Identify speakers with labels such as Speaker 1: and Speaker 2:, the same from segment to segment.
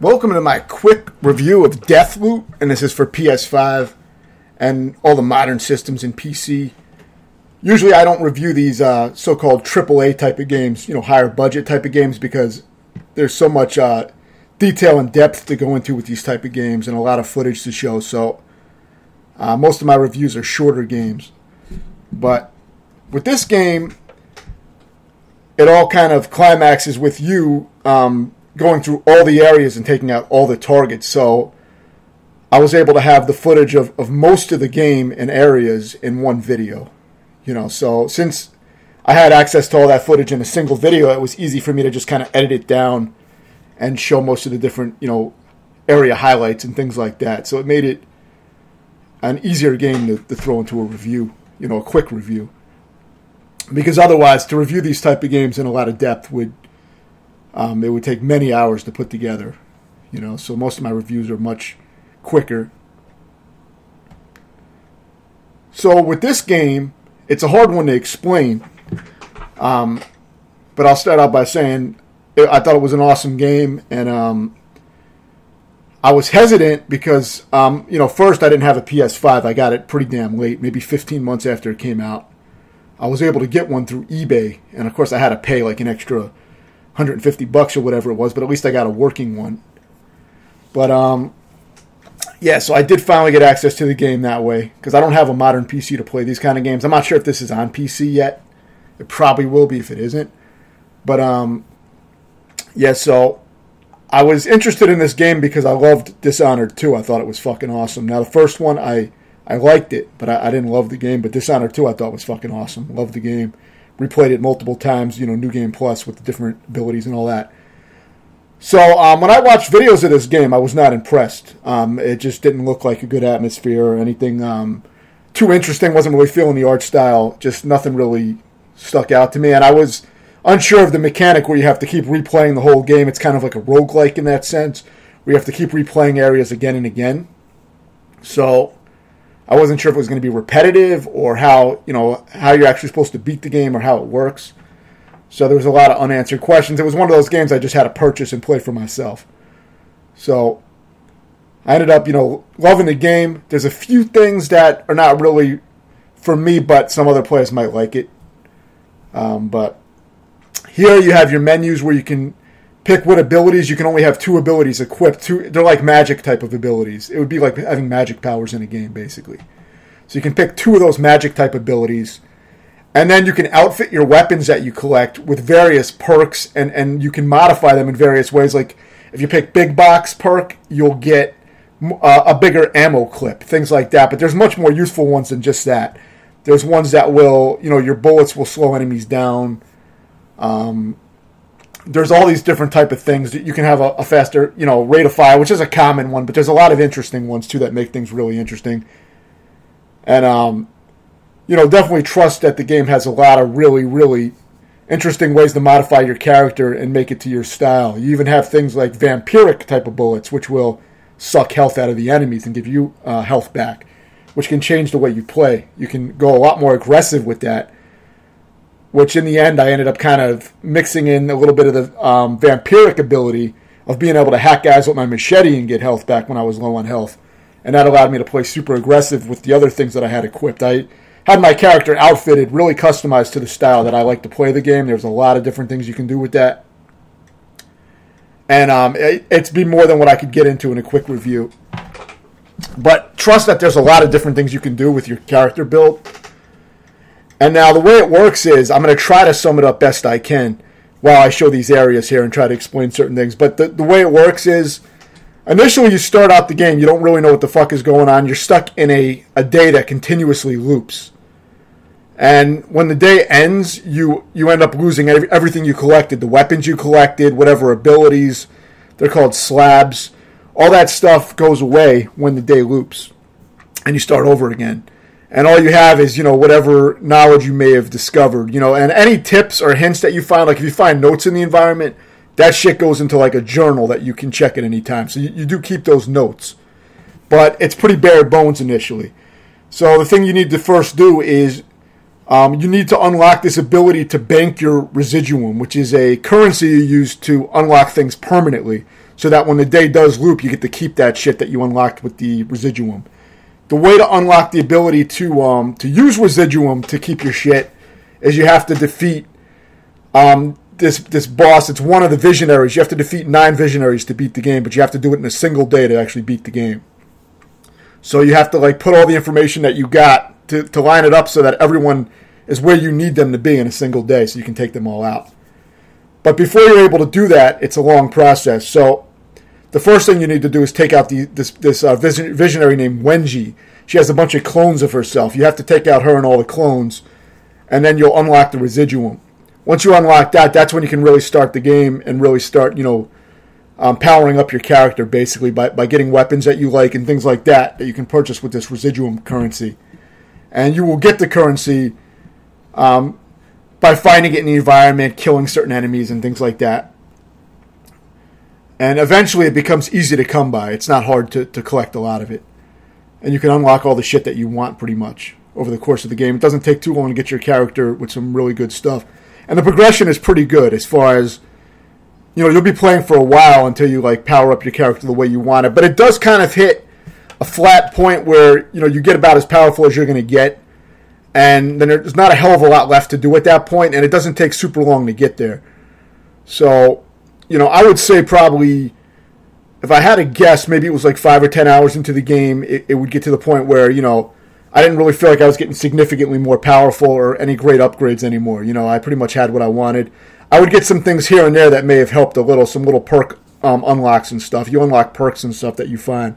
Speaker 1: Welcome to my quick review of Deathloop, and this is for PS5 and all the modern systems in PC. Usually I don't review these so-called AAA type of games, higher budget type of games, because there's so much detail and depth to go into with these type of games and a lot of footage to show, so most of my reviews are shorter games. But with this game, it all kind of climaxes with you going through all the areas and taking out all the targets. So I was able to have the footage of most of the game and areas in one video. So since I had access to all that footage in a single video, it was easy for me to just kind of edit it down and show most of the different, area highlights and things like that. So it made it an easier game to throw into a review, a quick review. Because otherwise, to review these type of games in a lot of depth it would take many hours to put together, so most of my reviews are much quicker. So with this game, it's a hard one to explain, but I'll start out by saying I thought it was an awesome game, and I was hesitant because, first I didn't have a PS5. I got it pretty damn late, maybe 15 months after it came out. I was able to get one through eBay, and of course I had to pay like an extra $150 or whatever it was, but at least I got a working one. But so I did finally get access to the game that way, because I don't have a modern PC to play these kind of games. I'm not sure if this is on PC yet. It probably will be if it isn't. But so I was interested in this game because I loved Dishonored 2. I thought it was fucking awesome. Now the first one I liked it, but I didn't love the game. But Dishonored 2 I thought was fucking awesome. Loved the game. Replayed it multiple times, New Game Plus with the different abilities and all that. So when I watched videos of this game, I was not impressed. It just didn't look like a good atmosphere or anything too interesting. Wasn't really feeling the art style. Just nothing really stuck out to me. And I was unsure of the mechanic where you have to keep replaying the whole game. It's kind of like a roguelike in that sense, where you have to keep replaying areas again and again. So I wasn't sure if it was going to be repetitive or how you're actually supposed to beat the game or how it works. So there was a lot of unanswered questions. It was one of those games I just had to purchase and play for myself. So I ended up, loving the game. There's a few things that are not really for me, but some other players might like it. But here you have your menus where you can pick what abilities. You can only have 2 abilities equipped. They're like magic type of abilities. It would be like having magic powers in a game, basically. So you can pick 2 of those magic type abilities. And then you can outfit your weapons that you collect with various perks, and you can modify them in various ways. Like, if you pick Big Box perk, you'll get a bigger ammo clip, things like that. But there's much more useful ones than just that. There's ones that will, your bullets will slow enemies down. There's all these different type of things that you can have a faster, rate of fire, which is a common one, but there's a lot of interesting ones too that make things really interesting. And, definitely trust that the game has a lot of really, really interesting ways to modify your character and make it to your style. You even have things like vampiric type of bullets, which will suck health out of the enemies and give you health back, which can change the way you play. You can go a lot more aggressive with that, which in the end I ended up kind of mixing in a little bit of the vampiric ability of being able to hack guys with my machete and get health back when I was low on health. And that allowed me to play super aggressive with the other things that I had equipped. I had my character outfitted, really customized to the style that I like to play the game. There's a lot of different things you can do with that. And it's be more than what I could get into in a quick review. But trust that there's a lot of different things you can do with your character build. And now the way it works is, I'm going to try to sum it up best I can while I show these areas here and try to explain certain things. But the way it works is, initially you start out the game, you don't really know what the fuck is going on. You're stuck in a day that continuously loops. And when the day ends, you end up losing everything you collected. The weapons you collected, whatever abilities, they're called slabs. All that stuff goes away when the day loops. And you start over again. And all you have is, whatever knowledge you may have discovered, and any tips or hints that you find, like if you find notes in the environment, that shit goes into like a journal that you can check at any time. So you do keep those notes. But it's pretty bare bones initially. So the thing you need to first do is you need to unlock this ability to bank your residuum, which is a currency you use to unlock things permanently. so that when the day does loop, you get to keep that shit that you unlocked with the residuum. The way to unlock the ability to use residuum to keep your shit is you have to defeat this boss. It's one of the visionaries. You have to defeat 9 visionaries to beat the game, but you have to do it in a single day to actually beat the game. So you have to like put all the information that you got to line it up so that everyone is where you need them to be in a single day, so you can take them all out. But before you're able to do that, it's a long process. So the first thing you need to do is take out this visionary named Wenji. She has a bunch of clones of herself. You have to take out her and all the clones, and then you'll unlock the residuum. Once you unlock that, that's when you can really start the game and really start, powering up your character, basically, by getting weapons that you like and things like that you can purchase with this residuum currency. And you will get the currency by finding it in the environment, killing certain enemies and things like that. And eventually it becomes easy to come by. It's not hard to collect a lot of it. And you can unlock all the shit that you want pretty much over the course of the game. It doesn't take too long to get your character with some really good stuff. And the progression is pretty good as far as, you'll be playing for a while until you like power up your character the way you want it. But it does kind of hit a flat point where, you get about as powerful as you're going to get. And then there's not a hell of a lot left to do at that point, and it doesn't take super long to get there. So, I would say probably, if I had to guess, maybe it was like 5 or 10 hours into the game, it would get to the point where, I didn't really feel like I was getting significantly more powerful or any great upgrades anymore. I pretty much had what I wanted. I would get some things here and there that may have helped a little, some little perk unlocks and stuff. You unlock perks and stuff that you find.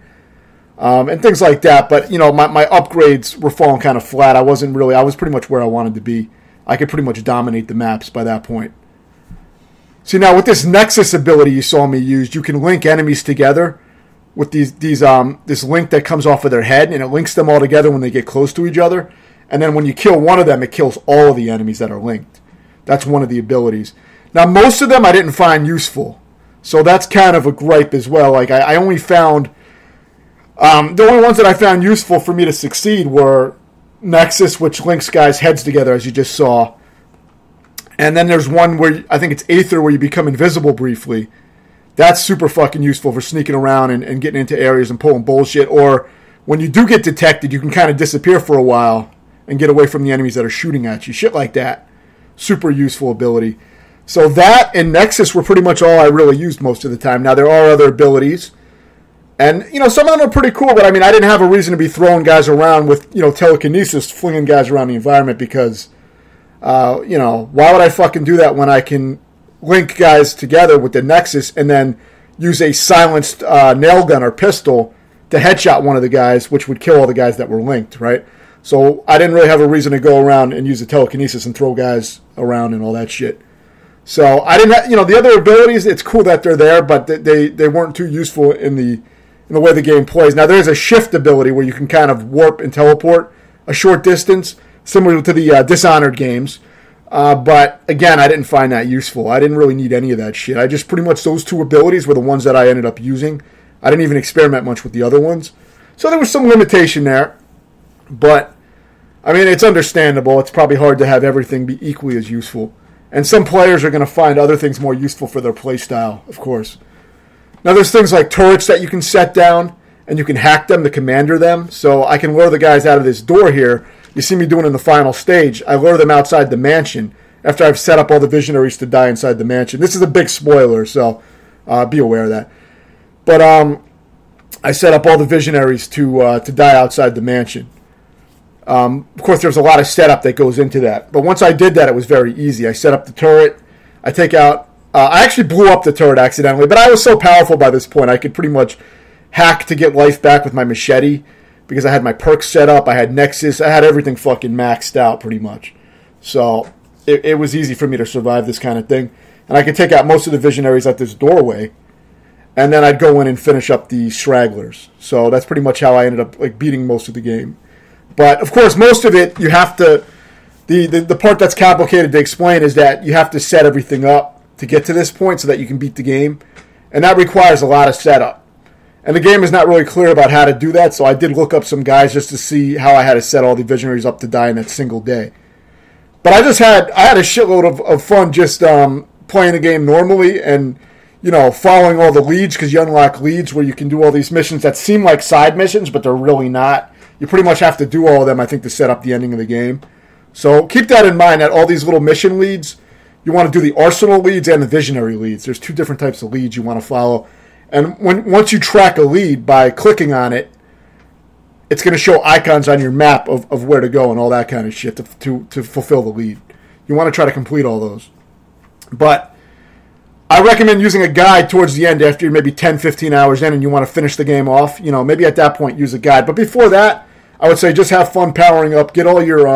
Speaker 1: And things like that. But, my upgrades were falling kind of flat. I was pretty much where I wanted to be. I could pretty much dominate the maps by that point. See, now with this Nexus ability you saw me use, you can link enemies together with this link that comes off of their head, and it links them all together when they get close to each other. And then when you kill one of them, it kills all of the enemies that are linked. That's one of the abilities. Now, most of them I didn't find useful. So that's kind of a gripe as well. Like, I only found... the only ones that I found useful for me to succeed were Nexus, which links guys' heads together, as you just saw. And then there's one where, I think it's Aether, where you become invisible briefly. That's super fucking useful for sneaking around and getting into areas and pulling bullshit. Or when you do get detected, you can kind of disappear for a while and get away from the enemies that are shooting at you. Shit like that. Super useful ability. So that and Nexus were pretty much all I really used most of the time. Now, there are other abilities. And, some of them are pretty cool, but I didn't have a reason to be throwing guys around with, telekinesis, flinging guys around the environment because, why would I fucking do that when I can link guys together with the Nexus and then use a silenced nail gun or pistol to headshot one of the guys, which would kill all the guys that were linked, right? So I didn't really have a reason to go around and use the telekinesis and throw guys around and all that shit. So I didn't have, the other abilities, it's cool that they're there, but they weren't too useful in the way the game plays. Now, there's a shift ability where you can kind of warp and teleport a short distance, similar to the Dishonored games. But, again, I didn't find that useful. I didn't really need any of that shit. I just pretty much, those 2 abilities were the ones that I ended up using. I didn't even experiment much with the other ones. So there was some limitation there. But, it's understandable. It's probably hard to have everything be equally as useful. And some players are going to find other things more useful for their playstyle, of course. Now, there's things like turrets that you can set down, and you can hack them to commander them. So I can lure the guys out of this door here. You see me doing in the final stage. I lure them outside the mansion after I've set up all the visionaries to die inside the mansion. This is a big spoiler, so be aware of that. But I set up all the visionaries to die outside the mansion. Of course, there's a lot of setup that goes into that. But once I did that, it was very easy. I set up the turret. I take out... I actually blew up the turret accidentally, but I was so powerful by this point, I could pretty much hack to get life back with my machete because I had my perks set up, I had Nexus, I had everything fucking maxed out pretty much. So it was easy for me to survive this kind of thing. And I could take out most of the visionaries at this doorway, and then I'd go in and finish up the stragglers. So that's pretty much how I ended up beating most of the game. But, of course, most of it, you have to... The part that's complicated to explain is that you have to set everything up to get to this point so that you can beat the game. And that requires a lot of setup. And the game is not really clear about how to do that, so I did look up some guys just to see how I had to set all the visionaries up to die in that single day. But I had a shitload of fun just playing the game normally, and following all the leads, because you unlock leads where you can do all these missions that seem like side missions, but they're really not. You pretty much have to do all of them, I think, to set up the ending of the game. So keep that in mind, that all these little mission leads, you want to do the arsenal leads and the visionary leads. There's 2 different types of leads you want to follow. And once you track a lead by clicking on it, it's going to show icons on your map of where to go and all that kind of shit to fulfill the lead. You want to try to complete all those. But I recommend using a guide towards the end after you're maybe 10, 15 hours in and you want to finish the game off. Maybe at that point use a guide. But before that, I would say just have fun powering up. Get all your,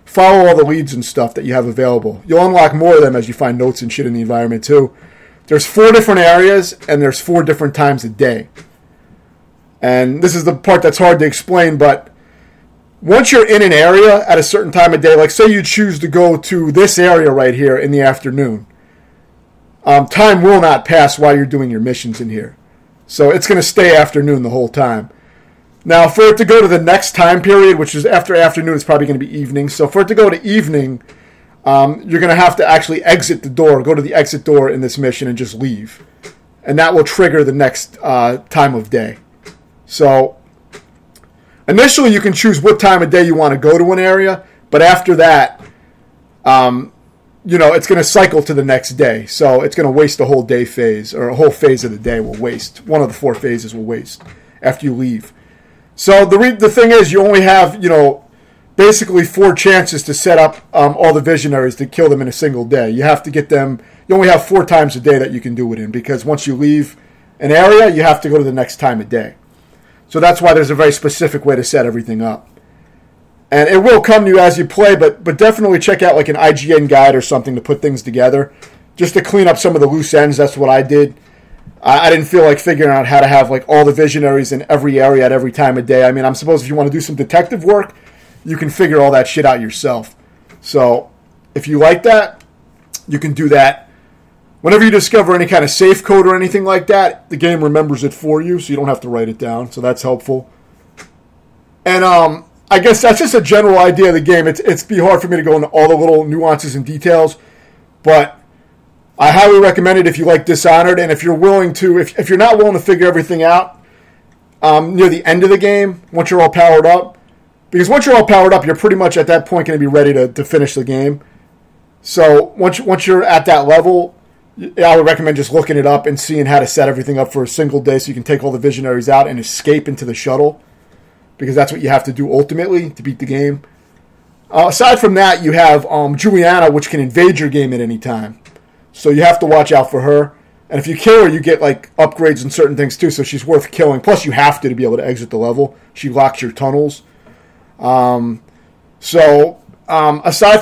Speaker 1: follow all the leads and stuff that you have available. You'll unlock more of them as you find notes and shit in the environment too. There's 4 different areas and there's 4 different times a day. And this is the part that's hard to explain, but once you're in an area at a certain time of day, like say you choose to go to this area right here in the afternoon, time will not pass while you're doing your missions in here. So it's going to stay afternoon the whole time. Now, for it to go to the next time period, which is after afternoon, it's probably going to be evening. So for it to go to evening, you're going to have to actually exit the door, go to the exit door in this mission and just leave. And that will trigger the next time of day. So initially you can choose what time of day you want to go to an area, but after that, it's going to cycle to the next day. So it's going to waste a whole day phase, or a whole phase of the day will waste. One of the 4 phases will waste after you leave. So the thing is, you only have, basically 4 chances to set up all the visionaries to kill them in a single day. You have to get them, you only have 4 times a day that you can do it in, because once you leave an area, you have to go to the next time of day. So that's why there's a very specific way to set everything up. And it will come to you as you play, but definitely check out like an IGN guide or something to put things together, just to clean up some of the loose ends. That's what I did. I didn't feel like figuring out how to have like all the visionaries in every area at every time of day. I mean, I'm supposed if you want to do some detective work, you can figure all that shit out yourself. So if you like that, you can do that. Whenever you discover any kind of safe code or anything like that, the game remembers it for you, so you don't have to write it down. So that's helpful. And I guess that's just a general idea of the game. It's be hard for me to go into all the little nuances and details, but I highly recommend it if you like Dishonored, and if you're willing to, if you're not willing to figure everything out near the end of the game, once you're all powered up, because once you're all powered up, you're pretty much at that point going to be ready to finish the game. So once you're at that level, I would recommend just looking it up and seeing how to set everything up for a single day so you can take all the visionaries out and escape into the shuttle, because that's what you have to do ultimately to beat the game. Aside from that, you have Juliana, which can invade your game at any time. So you have to watch out for her. And if you kill her, you get like upgrades and certain things too, so she's worth killing. Plus you have to be able to exit the level. She locks your tunnels. Aside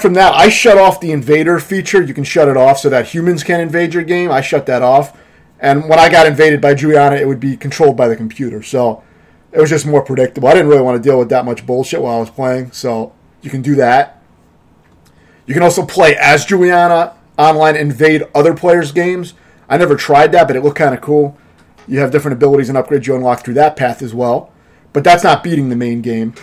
Speaker 1: from that, I shut off the invader feature. You can shut it off so that humans can invade your game. I shut that off. And when I got invaded by Juliana, it would be controlled by the computer. So it was just more predictable. I didn't really want to deal with that much bullshit while I was playing. So you can do that. You can also play as Juliana online, invade other players' games. I never tried that, but it looked kind of cool. You have different abilities and upgrades you unlock through that path as well. But that's not beating the main game.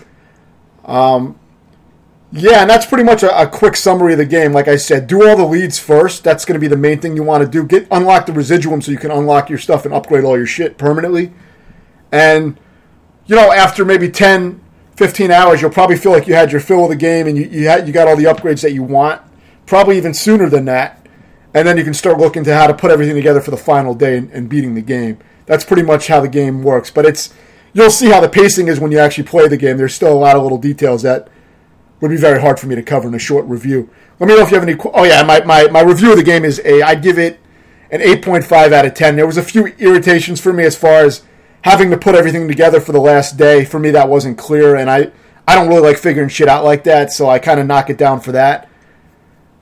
Speaker 1: Yeah, and that's pretty much a quick summary of the game. Like I said, do all the leads first. That's going to be the main thing you want to do. Unlock the residuum so you can unlock your stuff and upgrade all your shit permanently. And, after maybe 10, 15 hours, you'll probably feel like you had your fill of the game and you got all the upgrades that you want. Probably even sooner than that. And then you can start looking to how to put everything together for the final day and beating the game. That's pretty much how the game works. But you'll see how the pacing is when you actually play the game. There's still a lot of little details that would be very hard for me to cover in a short review. Let me know if you have any... Oh, yeah, my review of the game is I'd give it an 8.5 out of 10. There was a few irritations for me as far as having to put everything together for the last day. For me, that wasn't clear, and I don't really like figuring shit out like that, so I kind of knock it down for that.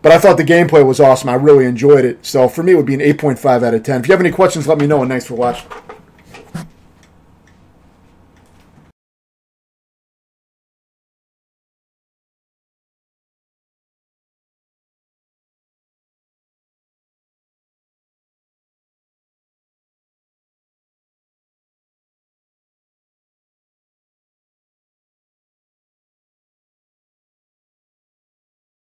Speaker 1: But I thought the gameplay was awesome. I really enjoyed it. So for me, it would be an 8.5 out of 10. If you have any questions, let me know, and thanks for watching.